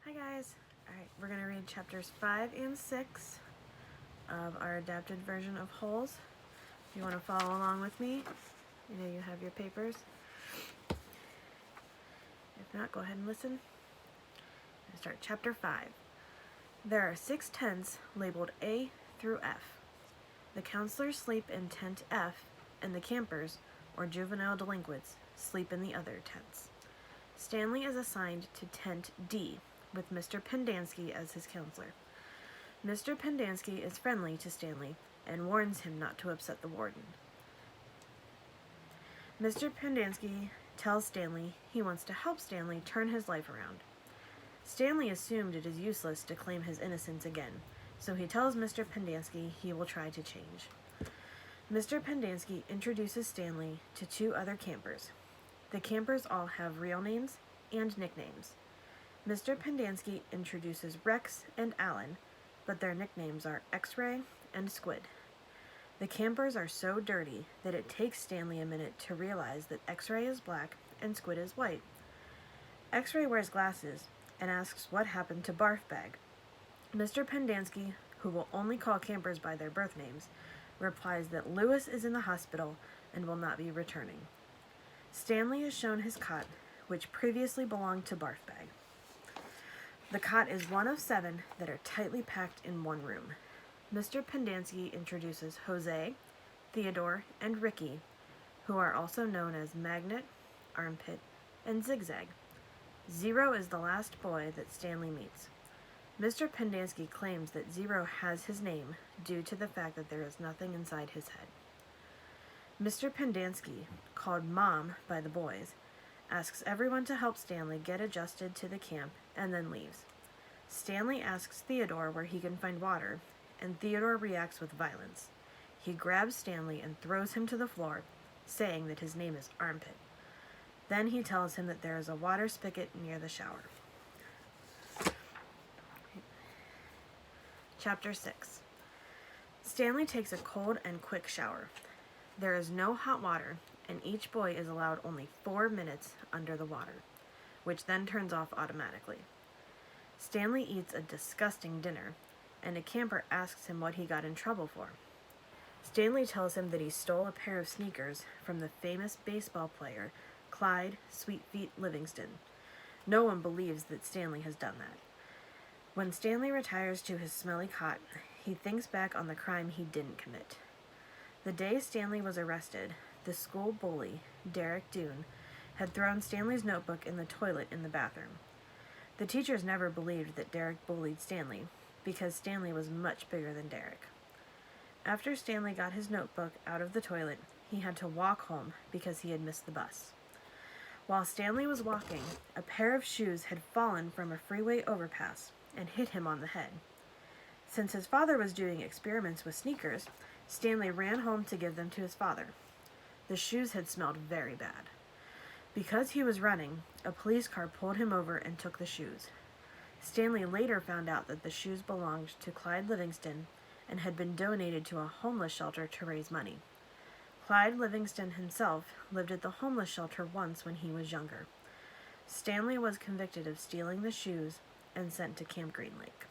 Hi guys! Alright, we're going to read chapters 5 and 6 of our adapted version of Holes. If you want to follow along with me, you know you have your papers. If not, go ahead and listen. I'll start chapter 5. There are 6 tents labeled A through F. The counselors sleep in tent F, and the campers, or juvenile delinquents, sleep in the other tents. Stanley is assigned to tent D, with Mr. Pendanski as his counselor. Mr. Pendanski is friendly to Stanley and warns him not to upset the warden. Mr. Pendanski tells Stanley he wants to help Stanley turn his life around. Stanley assumed it is useless to claim his innocence again, so he tells Mr. Pendanski he will try to change. Mr. Pendanski introduces Stanley to 2 other campers. The campers all have real names and nicknames. Mr. Pendanski introduces Rex and Alan, but their nicknames are X-Ray and Squid. The campers are so dirty that it takes Stanley a minute to realize that X-Ray is black and Squid is white. X-Ray wears glasses and asks what happened to Barf Bag. Mr. Pendanski, who will only call campers by their birth names, replies that Lewis is in the hospital and will not be returning. Stanley is shown his cot, which previously belonged to Barf Bag. The cot is one of 7 that are tightly packed in one room. Mr. Pendanski introduces Jose, Theodore, and Ricky, who are also known as Magnet, Armpit, and Zigzag. Zero is the last boy that Stanley meets. Mr. Pendanski claims that Zero has his name due to the fact that there is nothing inside his head. Mr. Pendanski, called Mom by the boys, asks everyone to help Stanley get adjusted to the camp and then leaves. Stanley asks Theodore where he can find water, and Theodore reacts with violence. He grabs Stanley and throws him to the floor, saying that his name is Armpit. Then he tells him that there is a water spigot near the shower. Chapter 6. Stanley takes a cold and quick shower. There is no hot water, and each boy is allowed only 4 minutes under the water, which then turns off automatically. Stanley eats a disgusting dinner, and a camper asks him what he got in trouble for. Stanley tells him that he stole a pair of sneakers from the famous baseball player Clyde Sweetfeet Livingston. No one believes that Stanley has done that. When Stanley retires to his smelly cot, he thinks back on the crime he didn't commit. The day Stanley was arrested, the school bully, Derek Doone, had thrown Stanley's notebook in the toilet in the bathroom. The teachers never believed that Derek bullied Stanley, because Stanley was much bigger than Derek. After Stanley got his notebook out of the toilet, he had to walk home because he had missed the bus. While Stanley was walking, a pair of shoes had fallen from a freeway overpass and hit him on the head. Since his father was doing experiments with sneakers, Stanley ran home to give them to his father. The shoes had smelled very bad. Because he was running, a police car pulled him over and took the shoes. Stanley later found out that the shoes belonged to Clyde Livingston and had been donated to a homeless shelter to raise money. Clyde Livingston himself lived at the homeless shelter once when he was younger. Stanley was convicted of stealing the shoes and sent to Camp Green Lake.